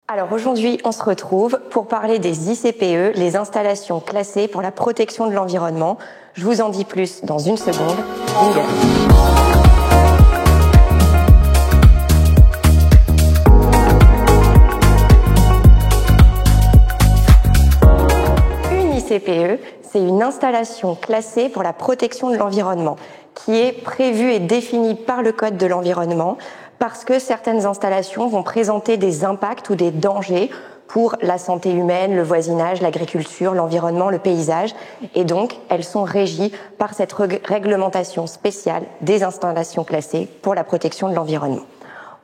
Alors aujourd'hui, on se retrouve pour parler des ICPE, les installations classées pour la protection de l'environnement. Je vous en dis plus dans une seconde. Une ICPE, c'est une installation classée pour la protection de l'environnement qui est prévue et définie par le Code de l'environnement parce que certaines installations vont présenter des impacts ou des dangers pour la santé humaine, le voisinage, l'agriculture, l'environnement, le paysage. Et donc, elles sont régies par cette réglementation spéciale des installations classées pour la protection de l'environnement.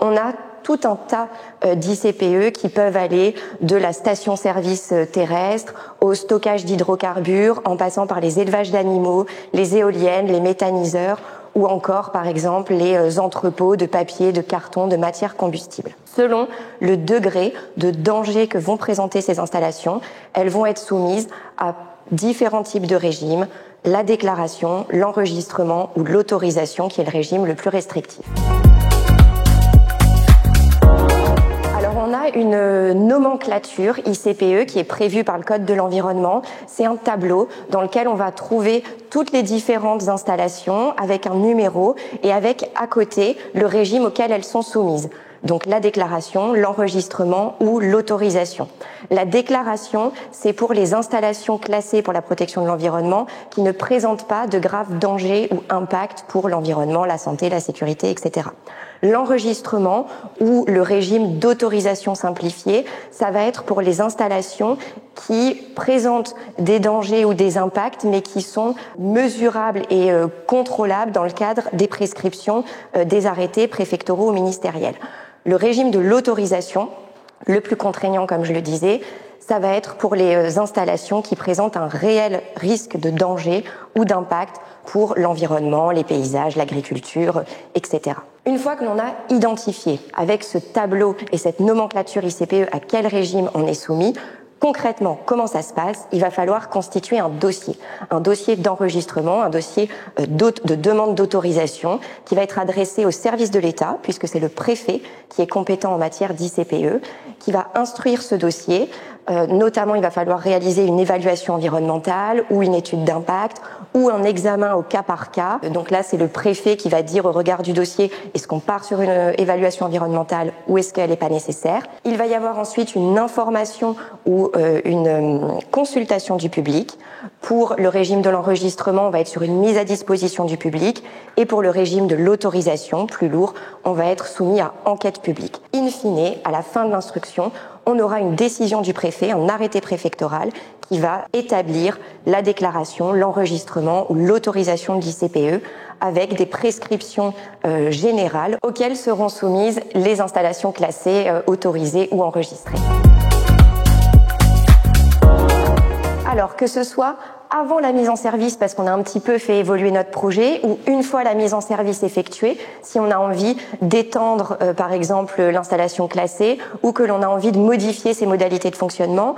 On a tout un tas d'ICPE qui peuvent aller de la station-service terrestre au stockage d'hydrocarbures, en passant par les élevages d'animaux, les éoliennes, les méthaniseurs, ou encore, par exemple, les entrepôts de papier, de carton, de matières combustibles. Selon le degré de danger que vont présenter ces installations, elles vont être soumises à différents types de régimes, la déclaration, l'enregistrement ou l'autorisation, qui est le régime le plus restrictif. On a une nomenclature ICPE qui est prévue par le Code de l'environnement. C'est un tableau dans lequel on va trouver toutes les différentes installations avec un numéro et avec à côté le régime auquel elles sont soumises. Donc la déclaration, l'enregistrement ou l'autorisation. La déclaration, c'est pour les installations classées pour la protection de l'environnement qui ne présentent pas de graves dangers ou impacts pour l'environnement, la santé, la sécurité, etc. L'enregistrement ou le régime d'autorisation simplifiée, ça va être pour les installations qui présentent des dangers ou des impacts, mais qui sont mesurables et contrôlables dans le cadre des prescriptions des arrêtés préfectoraux ou ministériels. Le régime de l'autorisation, le plus contraignant comme je le disais, ça va être pour les installations qui présentent un réel risque de danger ou d'impact pour l'environnement, les paysages, l'agriculture, etc. Une fois que l'on a identifié avec ce tableau et cette nomenclature ICPE à quel régime on est soumis, concrètement, comment ça se passe? Il va falloir constituer un dossier d'enregistrement, un dossier de demande d'autorisation qui va être adressé au service de l'État, puisque c'est le préfet qui est compétent en matière d'ICPE, qui va instruire ce dossier. Notamment, il va falloir réaliser une évaluation environnementale ou une étude d'impact ou un examen au cas par cas. Donc là, c'est le préfet qui va dire au regard du dossier, est-ce qu'on part sur une évaluation environnementale ou est-ce qu'elle n'est pas nécessaire? Il va y avoir ensuite une information ou une consultation du public. Pour le régime de l'enregistrement, on va être sur une mise à disposition du public. Et pour le régime de l'autorisation, plus lourd, on va être soumis à enquête publique. In fine, à la fin de l'instruction, on aura une décision du préfet, un arrêté préfectoral qui va établir la déclaration, l'enregistrement ou l'autorisation de l'ICPE avec des prescriptions générales auxquelles seront soumises les installations classées, autorisées ou enregistrées. Alors que ce soit avant la mise en service parce qu'on a un petit peu fait évoluer notre projet ou une fois la mise en service effectuée, si on a envie d'étendre par exemple l'installation classée ou que l'on a envie de modifier ses modalités de fonctionnement,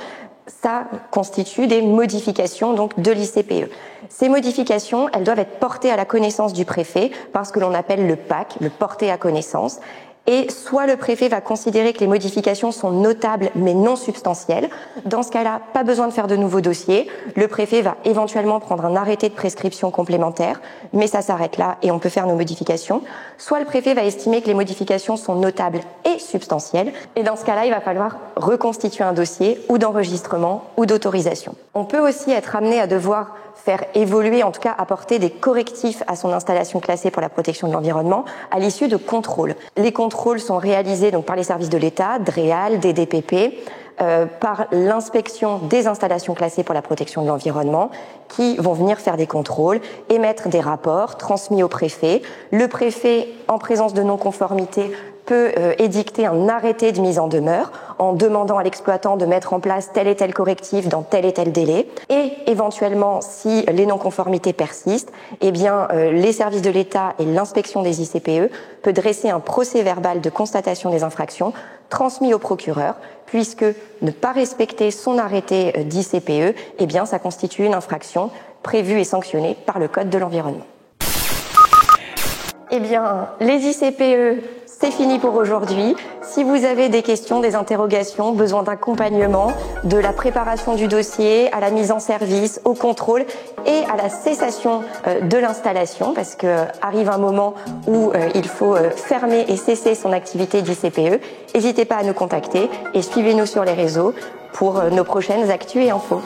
ça constitue des modifications donc de l'ICPE. Ces modifications, elles doivent être portées à la connaissance du préfet par ce que l'on appelle le PAC, le porter à connaissance. Et soit le préfet va considérer que les modifications sont notables mais non substantielles. Dans ce cas-là, pas besoin de faire de nouveaux dossiers. Le préfet va éventuellement prendre un arrêté de prescription complémentaire, mais ça s'arrête là et on peut faire nos modifications. Soit le préfet va estimer que les modifications sont notables et substantielles. Et dans ce cas-là, il va falloir reconstituer un dossier ou d'enregistrement ou d'autorisation. On peut aussi être amené à devoir faire évoluer, en tout cas apporter des correctifs à son installation classée pour la protection de l'environnement à l'issue de contrôles. Les contrôles sont réalisés donc par les services de l'État, DREAL, DDPP, par l'inspection des installations classées pour la protection de l'environnement qui vont venir faire des contrôles, émettre des rapports transmis au préfet. Le préfet, en présence de non-conformité, peut édicter un arrêté de mise en demeure en demandant à l'exploitant de mettre en place tel et tel correctif dans tel et tel délai. Et éventuellement, si les non-conformités persistent, eh bien, les services de l'État et l'inspection des ICPE peut dresser un procès-verbal de constatation des infractions transmis au procureur, puisque ne pas respecter son arrêté d'ICPE, eh bien, ça constitue une infraction prévue et sanctionnée par le Code de l'environnement. Eh bien, les ICPE, c'est fini pour aujourd'hui. Si vous avez des questions, des interrogations, besoin d'accompagnement, de la préparation du dossier, à la mise en service, au contrôle et à la cessation de l'installation, parce que arrive un moment où il faut fermer et cesser son activité d'ICPE, n'hésitez pas à nous contacter et suivez-nous sur les réseaux pour nos prochaines actus et infos.